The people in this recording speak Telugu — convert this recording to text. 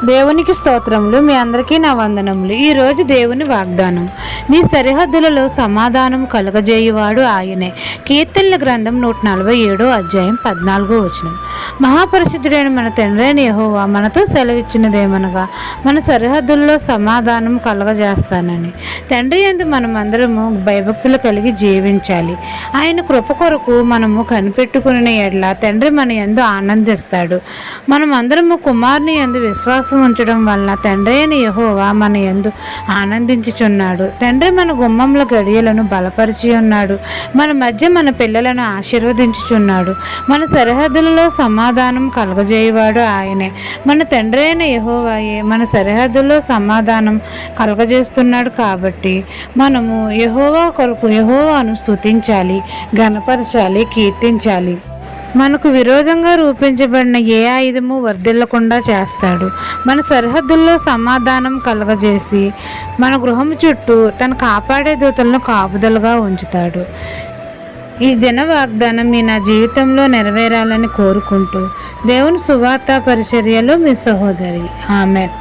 దేవునికి స్తోత్రములు. మీ అందరికీ నా వందనములు. ఈరోజు దేవుని వాగ్దానం, నీ సరిహద్దులలో సమాధానం కలగజేయువాడు ఆయనే. కీర్తనల గ్రంథం 147 అధ్యాయం 14 వచనం. మహాపరిశుద్ధుడైన మన తండ్రి అయిన యెహోవా మనతో సెలవిచ్చినదేమనగా, మన సరిహద్దుల్లో సమాధానం కలగజేస్తానని. తండ్రి యందు మనమందరము భయభక్తులు కలిగి జీవించాలి. ఆయన కృప కొరకు మనము కనిపెట్టుకునే ఎడల తండ్రి మన యందు ఆనందిస్తాడు. మనమందరము కుమారుని యందు విశ్వాసం ఉంచడం వలన తండ్రి అయిన యెహోవా మన యందు ఆనందించుచున్నాడు. తండ్రి మన గుమ్మంలో గడియలను బలపరిచి ఉన్నాడు. మన మధ్య మన పిల్లలను ఆశీర్వదించుచున్నాడు. మన సరిహద్దులలో సమాధానం కలగజేయవాడు ఆయనే. మన తండ్రి అయిన యెహోవాయే మన సరిహద్దుల్లో సమాధానం కలగజేస్తున్నాడు. కాబట్టి మనము యెహోవా కొరకు యెహోవాను స్తుతించాలి, ఘనపరచాలి, కీర్తించాలి. మనకు విరోధంగా రూపించబడిన ఏ ఆయుధము వర్ధిల్లకుండా చేస్తాడు. మన సరిహద్దుల్లో సమాధానం కలగజేసి మన గృహం చుట్టూ తన కాపాడే దూతలను కాపుదలుగా ఉంచుతాడు. ఈ దిన వాగ్దానం నా జీవితంలో నెరవేరాలని కోరుకుంటూ దేవుని సువార్త పరిచర్యలో మీ సహోదరి. ఆమెన్.